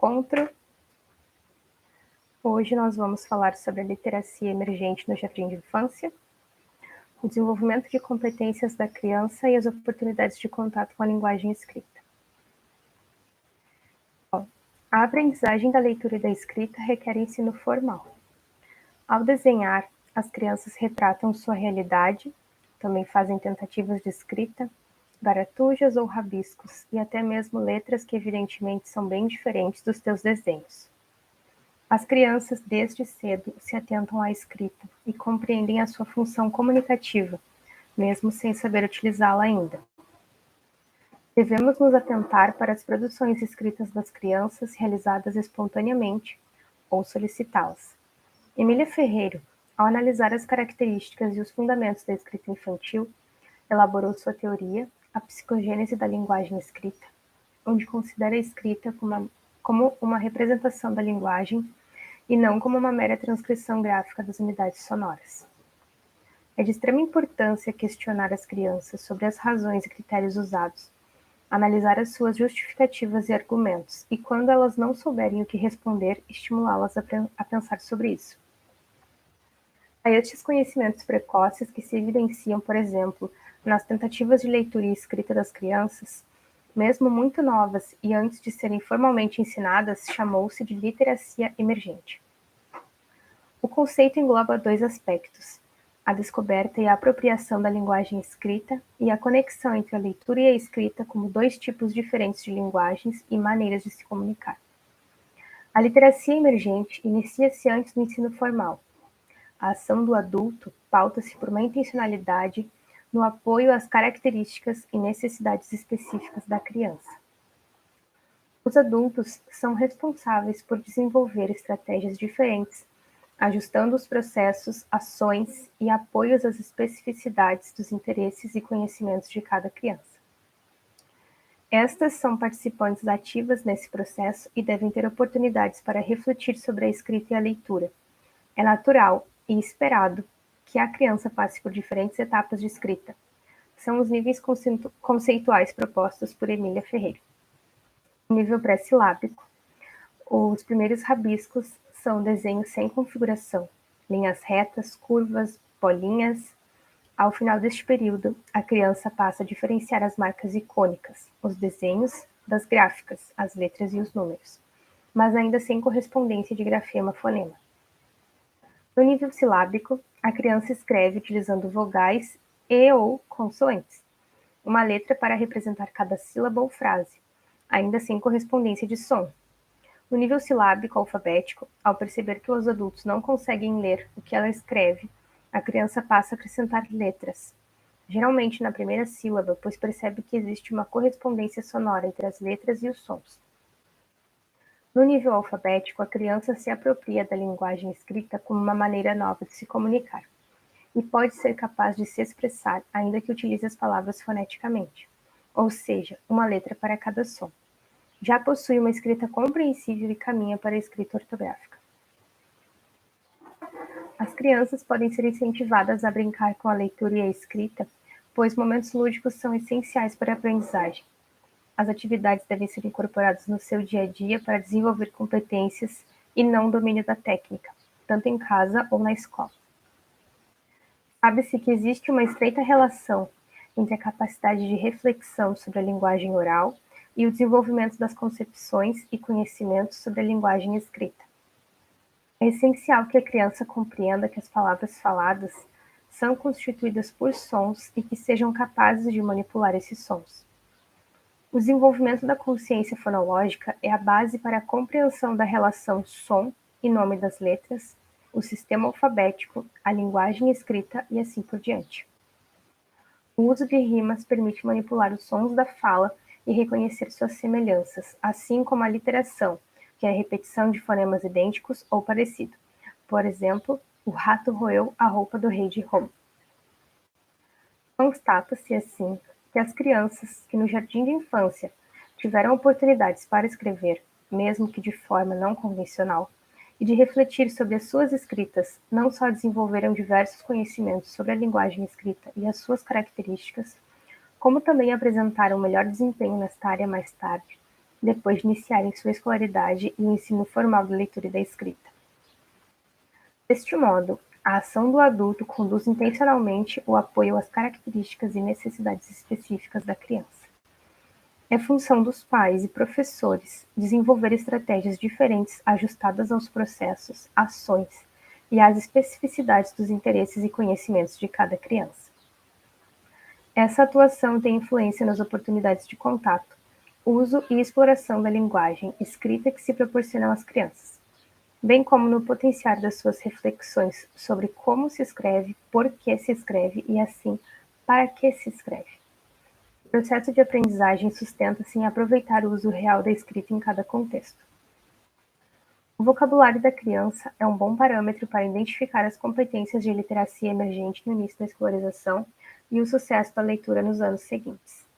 encontro. Hoje nós vamos falar sobre a literacia emergente no jardim de infância, o desenvolvimento de competências da criança e as oportunidades de contato com a linguagem escrita. A aprendizagem da leitura e da escrita requer ensino formal. Ao desenhar, as crianças retratam sua realidade, também fazem tentativas de escrita, garatujas ou rabiscos, e até mesmo letras que evidentemente são bem diferentes dos teus desenhos. As crianças, desde cedo, se atentam à escrita e compreendem a sua função comunicativa, mesmo sem saber utilizá-la ainda. Devemos nos atentar para as produções escritas das crianças realizadas espontaneamente ou solicitá-las. Emília Ferreiro, ao analisar as características e os fundamentos da escrita infantil, elaborou sua teoria, a psicogênese da linguagem escrita, onde considera a escrita como uma representação da linguagem e não como uma mera transcrição gráfica das unidades sonoras. É de extrema importância questionar as crianças sobre as razões e critérios usados, analisar as suas justificativas e argumentos, e quando elas não souberem o que responder, estimulá-las a pensar sobre isso. A estes conhecimentos precoces que se evidenciam, por exemplo, nas tentativas de leitura e escrita das crianças, mesmo muito novas e antes de serem formalmente ensinadas, chamou-se de literacia emergente. O conceito engloba dois aspectos: a descoberta e a apropriação da linguagem escrita e a conexão entre a leitura e a escrita como dois tipos diferentes de linguagens e maneiras de se comunicar. A literacia emergente inicia-se antes do ensino formal. A ação do adulto pauta-se por uma intencionalidade no apoio às características e necessidades específicas da criança. Os adultos são responsáveis por desenvolver estratégias diferentes, ajustando os processos, ações e apoios às especificidades dos interesses e conhecimentos de cada criança. Estas são participantes ativas nesse processo e devem ter oportunidades para refletir sobre a escrita e a leitura. É natural e esperado que a criança passe por diferentes etapas de escrita. São os níveis conceituais propostos por Emília Ferreiro. No nível pré-silábico, os primeiros rabiscos são desenhos sem configuração, linhas retas, curvas, bolinhas. Ao final deste período, a criança passa a diferenciar as marcas icônicas, os desenhos, das gráficas, as letras e os números, mas ainda sem correspondência de grafema-fonema. No nível silábico, a criança escreve utilizando vogais e ou consoantes, uma letra para representar cada sílaba ou frase, ainda sem correspondência de som. No nível silábico alfabético, ao perceber que os adultos não conseguem ler o que ela escreve, a criança passa a acrescentar letras, geralmente na primeira sílaba, pois percebe que existe uma correspondência sonora entre as letras e os sons. No nível alfabético, a criança se apropria da linguagem escrita como uma maneira nova de se comunicar, e pode ser capaz de se expressar, ainda que utilize as palavras foneticamente, ou seja, uma letra para cada som. Já possui uma escrita compreensível e caminha para a escrita ortográfica. As crianças podem ser incentivadas a brincar com a leitura e a escrita, pois momentos lúdicos são essenciais para a aprendizagem. As atividades devem ser incorporadas no seu dia a dia para desenvolver competências e não domínio da técnica, tanto em casa ou na escola. Sabe-se que existe uma estreita relação entre a capacidade de reflexão sobre a linguagem oral e o desenvolvimento das concepções e conhecimentos sobre a linguagem escrita. É essencial que a criança compreenda que as palavras faladas são constituídas por sons e que sejam capazes de manipular esses sons. O desenvolvimento da consciência fonológica é a base para a compreensão da relação som e nome das letras, o sistema alfabético, a linguagem escrita e assim por diante. O uso de rimas permite manipular os sons da fala e reconhecer suas semelhanças, assim como a literação, que é a repetição de fonemas idênticos ou parecido. Por exemplo, o rato roeu a roupa do rei de Roma. Constata-se, assim, que as crianças que no jardim de infância tiveram oportunidades para escrever, mesmo que de forma não convencional, e de refletir sobre as suas escritas, não só desenvolveram diversos conhecimentos sobre a linguagem escrita e as suas características, como também apresentaram melhor desempenho nesta área mais tarde, depois de iniciarem sua escolaridade e o ensino formal da leitura e da escrita. Deste modo, a ação do adulto conduz intencionalmente o apoio às características e necessidades específicas da criança. É função dos pais e professores desenvolver estratégias diferentes ajustadas aos processos, ações e às especificidades dos interesses e conhecimentos de cada criança. Essa atuação tem influência nas oportunidades de contato, uso e exploração da linguagem escrita que se proporcionam às crianças, bem como no potenciar das suas reflexões sobre como se escreve, por que se escreve e, assim, para que se escreve. O processo de aprendizagem sustenta-se em aproveitar o uso real da escrita em cada contexto. O vocabulário da criança é um bom parâmetro para identificar as competências de literacia emergente no início da escolarização e o sucesso da leitura nos anos seguintes.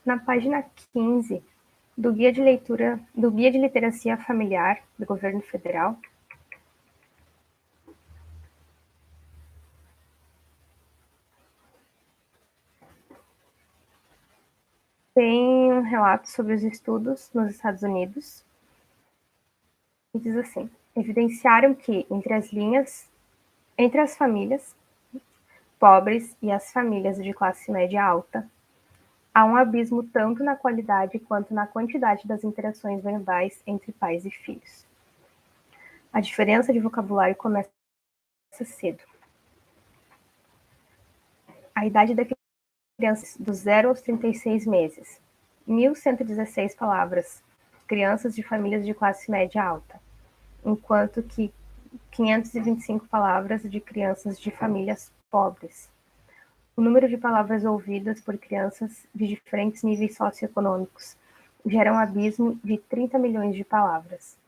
Na página 15 do Guia de Literacia Familiar do Governo Federal, tem um relato sobre os estudos nos Estados Unidos, e diz assim: evidenciaram que entre as famílias pobres e as famílias de classe média alta, há um abismo tanto na qualidade quanto na quantidade das interações verbais entre pais e filhos. A diferença de vocabulário começa cedo. A idade da criança dos 0 aos 36 meses, 1.116 palavras, crianças de famílias de classe média alta, enquanto que 525 palavras de crianças de famílias pobres. O número de palavras ouvidas por crianças de diferentes níveis socioeconômicos gera um abismo de 30 milhões de palavras.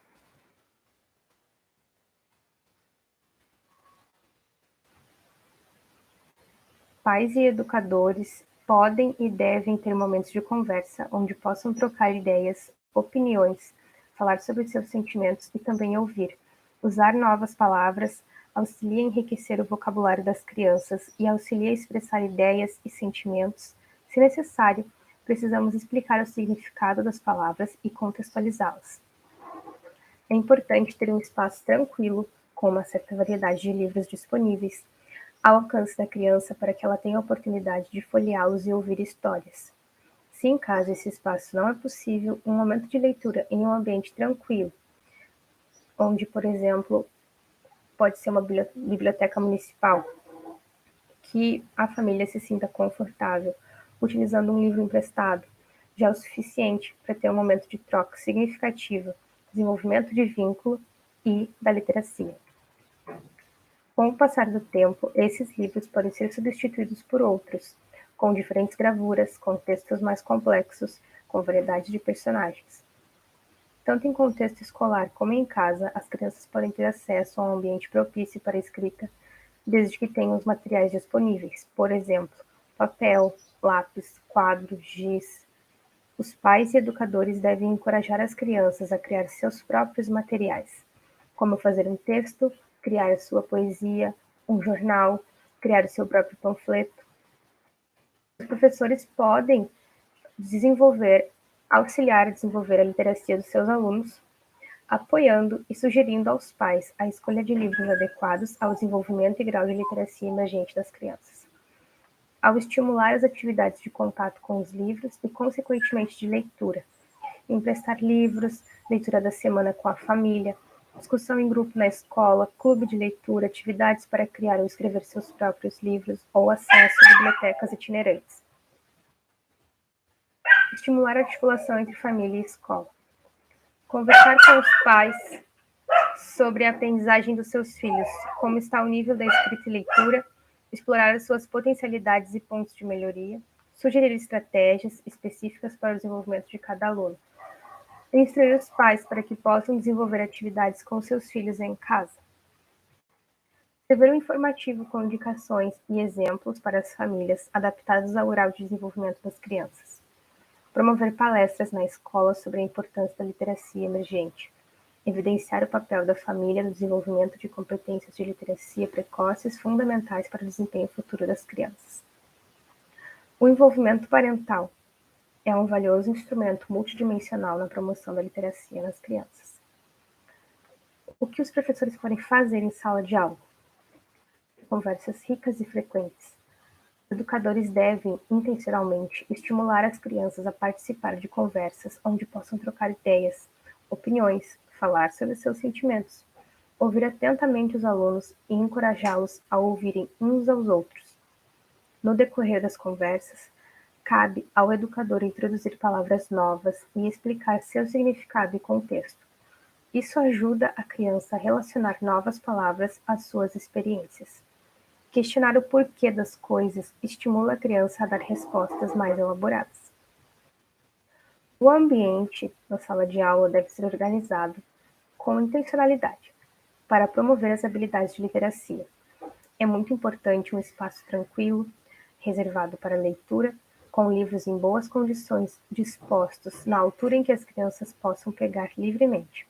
Pais e educadores podem e devem ter momentos de conversa onde possam trocar ideias, opiniões, falar sobre seus sentimentos e também ouvir. Usar novas palavras auxilia a enriquecer o vocabulário das crianças e auxilia a expressar ideias e sentimentos. Se necessário, precisamos explicar o significado das palavras e contextualizá-las. É importante ter um espaço tranquilo, com uma certa variedade de livros disponíveis, ao alcance da criança para que ela tenha a oportunidade de folheá-los e ouvir histórias. Se em caso esse espaço não é possível, um momento de leitura em um ambiente tranquilo, onde, por exemplo, pode ser uma biblioteca municipal, que a família se sinta confortável, utilizando um livro emprestado, já é o suficiente para ter um momento de troca significativa, desenvolvimento de vínculo e da literacia. Com o passar do tempo, esses livros podem ser substituídos por outros, com diferentes gravuras, com textos mais complexos, com variedade de personagens. Tanto em contexto escolar como em casa, as crianças podem ter acesso a um ambiente propício para a escrita, desde que tenham os materiais disponíveis, por exemplo, papel, lápis, quadro, giz. Os pais e educadores devem encorajar as crianças a criar seus próprios materiais, como fazer um texto, criar a sua poesia, um jornal, criar o seu próprio panfleto. Os professores podem auxiliar a desenvolver a literacia dos seus alunos, apoiando e sugerindo aos pais a escolha de livros adequados ao desenvolvimento e grau de literacia emergente das crianças. Ao estimular as atividades de contato com os livros e, consequentemente, de leitura, emprestar livros, leitura da semana com a família, discussão em grupo na escola, clube de leitura, atividades para criar ou escrever seus próprios livros ou acesso a bibliotecas itinerantes. Estimular a articulação entre família e escola. Conversar com os pais sobre a aprendizagem dos seus filhos, como está o nível da escrita e leitura, explorar as suas potencialidades e pontos de melhoria, sugerir estratégias específicas para o desenvolvimento de cada aluno. Instruir os pais para que possam desenvolver atividades com seus filhos em casa. Escrever um informativo com indicações e exemplos para as famílias adaptados ao grau de desenvolvimento das crianças. Promover palestras na escola sobre a importância da literacia emergente. Evidenciar o papel da família no desenvolvimento de competências de literacia precoces fundamentais para o desempenho futuro das crianças. O envolvimento parental é um valioso instrumento multidimensional na promoção da literacia nas crianças. O que os professores podem fazer em sala de aula? Conversas ricas e frequentes. Os educadores devem, intencionalmente, estimular as crianças a participar de conversas onde possam trocar ideias, opiniões, falar sobre seus sentimentos, ouvir atentamente os alunos e encorajá-los a ouvirem uns aos outros. No decorrer das conversas, cabe ao educador introduzir palavras novas e explicar seu significado e contexto. Isso ajuda a criança a relacionar novas palavras às suas experiências. Questionar o porquê das coisas estimula a criança a dar respostas mais elaboradas. O ambiente na sala de aula deve ser organizado com intencionalidade para promover as habilidades de literacia. É muito importante um espaço tranquilo, reservado para leitura, com livros em boas condições, dispostos na altura em que as crianças possam pegar livremente.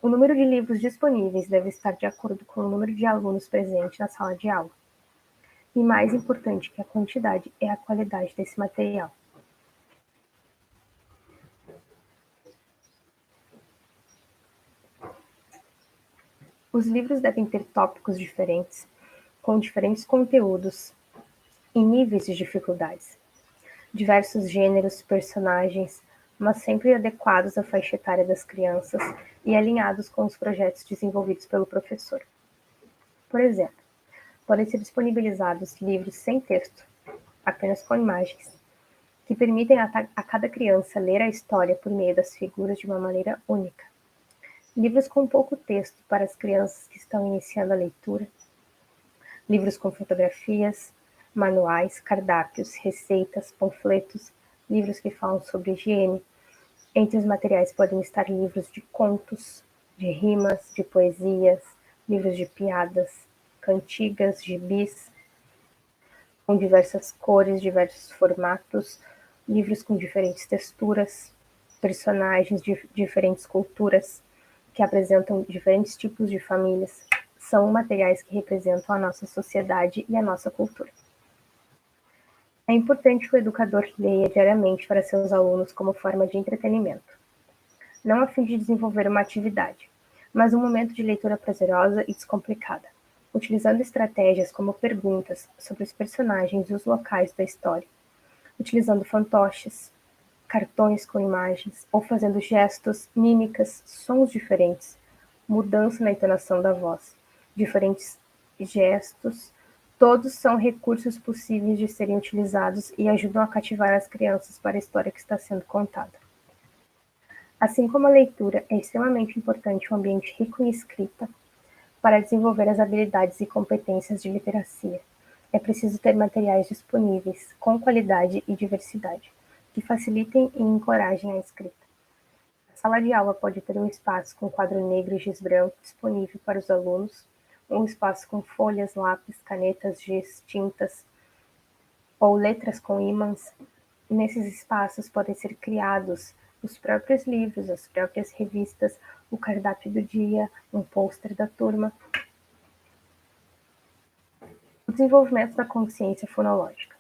O número de livros disponíveis deve estar de acordo com o número de alunos presentes na sala de aula. E mais importante que a quantidade é a qualidade desse material. Os livros devem ter tópicos diferentes, com diferentes conteúdos e níveis de dificuldades, diversos gêneros, personagens, mas sempre adequados à faixa etária das crianças e alinhados com os projetos desenvolvidos pelo professor. Por exemplo, podem ser disponibilizados livros sem texto, apenas com imagens, que permitem a cada criança ler a história por meio das figuras de uma maneira única. Livros com pouco texto para as crianças que estão iniciando a leitura. Livros com fotografias, manuais, cardápios, receitas, panfletos, livros que falam sobre higiene. Entre os materiais podem estar livros de contos, de rimas, de poesias, livros de piadas, cantigas, gibis, com diversas cores, diversos formatos, livros com diferentes texturas, personagens de diferentes culturas, que apresentam diferentes tipos de famílias, são materiais que representam a nossa sociedade e a nossa cultura. É importante que o educador leia diariamente para seus alunos como forma de entretenimento, não a fim de desenvolver uma atividade, mas um momento de leitura prazerosa e descomplicada, utilizando estratégias como perguntas sobre os personagens e os locais da história, utilizando fantoches, cartões com imagens, ou fazendo gestos, mímicas, sons diferentes, mudança na entonação da voz, diferentes gestos, todos são recursos possíveis de serem utilizados e ajudam a cativar as crianças para a história que está sendo contada. Assim como a leitura é extremamente importante um ambiente rico em escrita para desenvolver as habilidades e competências de literacia, é preciso ter materiais disponíveis, com qualidade e diversidade, que facilitem e encorajem a escrita. A sala de aula pode ter um espaço com quadro negro e giz branco disponível para os alunos, um espaço com folhas, lápis, canetas, giz, tintas ou letras com ímãs. Nesses espaços podem ser criados os próprios livros, as próprias revistas, o cardápio do dia, um pôster da turma. O desenvolvimento da consciência fonológica.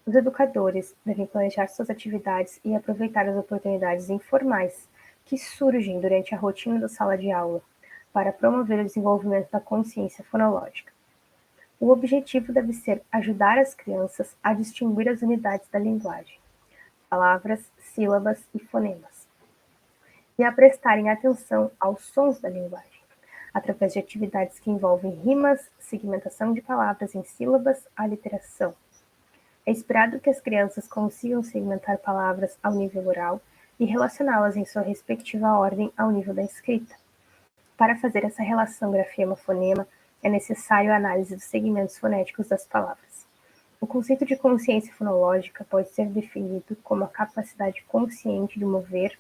Os educadores devem planejar suas atividades e aproveitar as oportunidades informais que surgem durante a rotina da sala de aula para promover o desenvolvimento da consciência fonológica. O objetivo deve ser ajudar as crianças a distinguir as unidades da linguagem, palavras, sílabas e fonemas, e a prestarem atenção aos sons da linguagem, através de atividades que envolvem rimas, segmentação de palavras em sílabas, aliteração. É esperado que as crianças consigam segmentar palavras ao nível oral e relacioná-las em sua respectiva ordem ao nível da escrita. Para fazer essa relação grafema-fonema, é necessário a análise dos segmentos fonéticos das palavras. O conceito de consciência fonológica pode ser definido como a capacidade consciente de mover,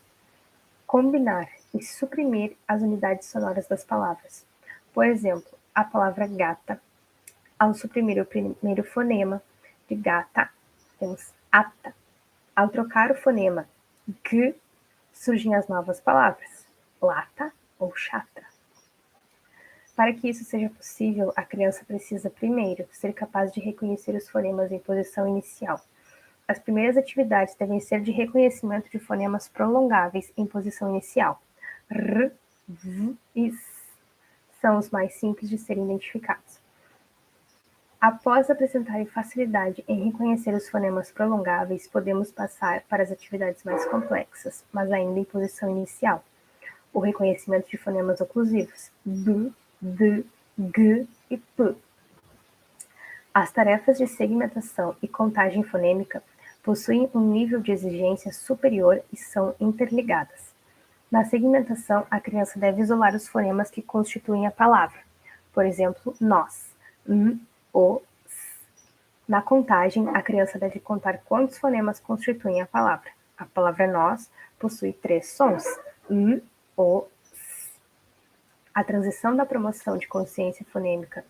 combinar e suprimir as unidades sonoras das palavras. Por exemplo, a palavra gata. Ao suprimir o primeiro fonema de gata, temos ata. Ao trocar o fonema g, surgem as novas palavras, lata ou chata. Para que isso seja possível, a criança precisa, primeiro, ser capaz de reconhecer os fonemas em posição inicial. As primeiras atividades devem ser de reconhecimento de fonemas prolongáveis em posição inicial. R, V e S são os mais simples de serem identificados. Após apresentarem facilidade em reconhecer os fonemas prolongáveis, podemos passar para as atividades mais complexas, mas ainda em posição inicial. O reconhecimento de fonemas oclusivos, b, d, g e p. As tarefas de segmentação e contagem fonêmica possuem um nível de exigência superior e são interligadas. Na segmentação, a criança deve isolar os fonemas que constituem a palavra. Por exemplo, nós, o, s. Na contagem, a criança deve contar quantos fonemas constituem a palavra. A palavra nós possui 3 sons, o, s. A transição da promoção de consciência fonêmica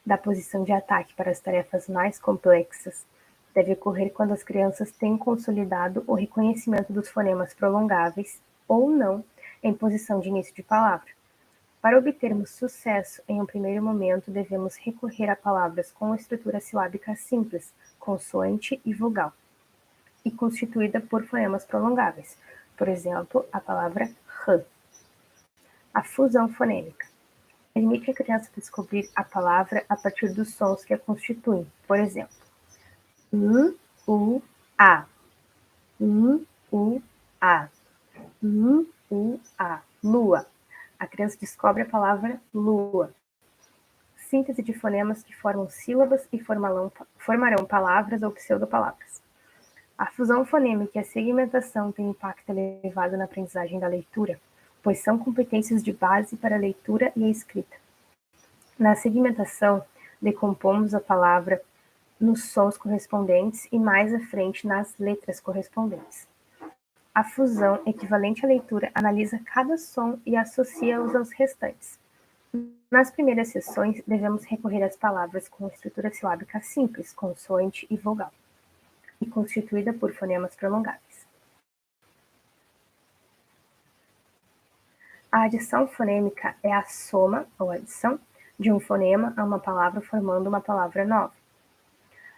da posição de ataque para as tarefas mais complexas deve ocorrer quando as crianças têm consolidado o reconhecimento dos fonemas prolongáveis ou não em posição de início de palavra. Para obtermos sucesso em um primeiro momento, devemos recorrer a palavras com estrutura silábica simples, consoante e vogal, e constituída por fonemas prolongáveis. Por exemplo, a palavra r. A fusão fonêmica permite à criança descobrir a palavra a partir dos sons que a constituem. Por exemplo, a, a, a, lua. A criança descobre a palavra lua. Síntese de fonemas que formam sílabas e formarão palavras ou pseudopalavras. A fusão fonêmica e a segmentação têm impacto elevado na aprendizagem da leitura, pois são competências de base para a leitura e a escrita. Na segmentação, decompomos a palavra nos sons correspondentes e mais à frente nas letras correspondentes. A fusão, equivalente à leitura, analisa cada som e associa-os aos restantes. Nas primeiras sessões, devemos recorrer às palavras com estrutura silábica simples, consoante e vogal, e constituída por fonemas prolongáveis. A adição fonêmica é a soma, ou adição, de um fonema a uma palavra formando uma palavra nova.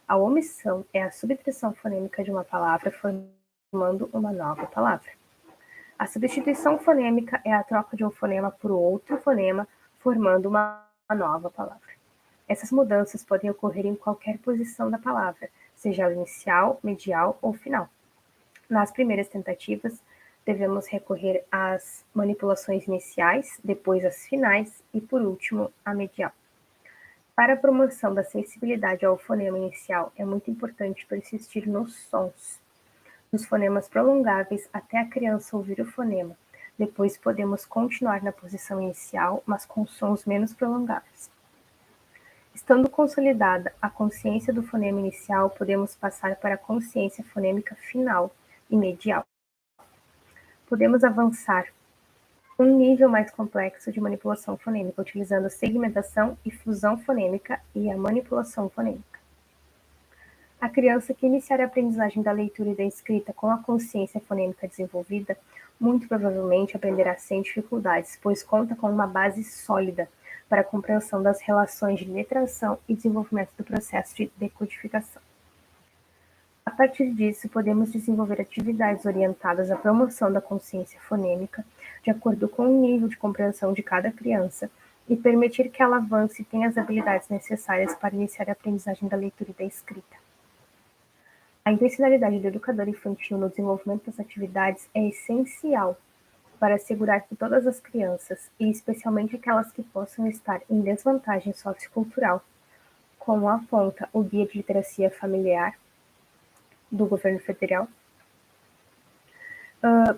A omissão é a subtração fonêmica de uma palavra formando uma nova palavra. A substituição fonêmica é a troca de um fonema por outro fonema, formando uma nova palavra. Essas mudanças podem ocorrer em qualquer posição da palavra, seja ela inicial, medial ou final. Nas primeiras tentativas, devemos recorrer às manipulações iniciais, depois às finais e, por último, à medial. Para a promoção da sensibilidade ao fonema inicial, é muito importante persistir nos sons, nos fonemas prolongáveis até a criança ouvir o fonema. Depois podemos continuar na posição inicial, mas com sons menos prolongáveis. Estando consolidada a consciência do fonema inicial, podemos passar para a consciência fonêmica final e medial. Podemos avançar um nível mais complexo de manipulação fonêmica, utilizando segmentação e fusão fonêmica e a manipulação fonêmica. A criança que iniciar a aprendizagem da leitura e da escrita com a consciência fonêmica desenvolvida, muito provavelmente aprenderá sem dificuldades, pois conta com uma base sólida para a compreensão das relações de letração e desenvolvimento do processo de decodificação. A partir disso, podemos desenvolver atividades orientadas à promoção da consciência fonêmica, de acordo com o nível de compreensão de cada criança, e permitir que ela avance e tenha as habilidades necessárias para iniciar a aprendizagem da leitura e da escrita. A intencionalidade do educador infantil no desenvolvimento das atividades é essencial para assegurar que todas as crianças, e especialmente aquelas que possam estar em desvantagem sociocultural, como aponta o Guia de Literacia Familiar do Governo Federal,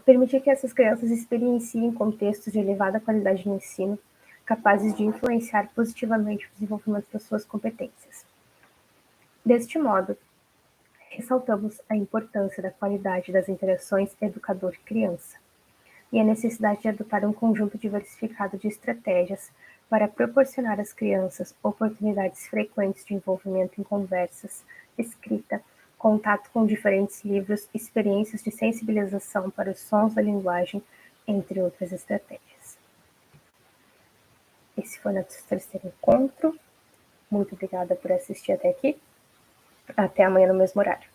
permitir que essas crianças experienciem contextos de elevada qualidade de ensino, capazes de influenciar positivamente o desenvolvimento das suas competências. Deste modo, ressaltamos a importância da qualidade das interações educador-criança e a necessidade de adotar um conjunto diversificado de estratégias para proporcionar às crianças oportunidades frequentes de envolvimento em conversas, escrita, contato com diferentes livros, experiências de sensibilização para os sons da linguagem, entre outras estratégias. Esse foi nosso terceiro encontro. Muito obrigada por assistir até aqui. Até amanhã no mesmo horário.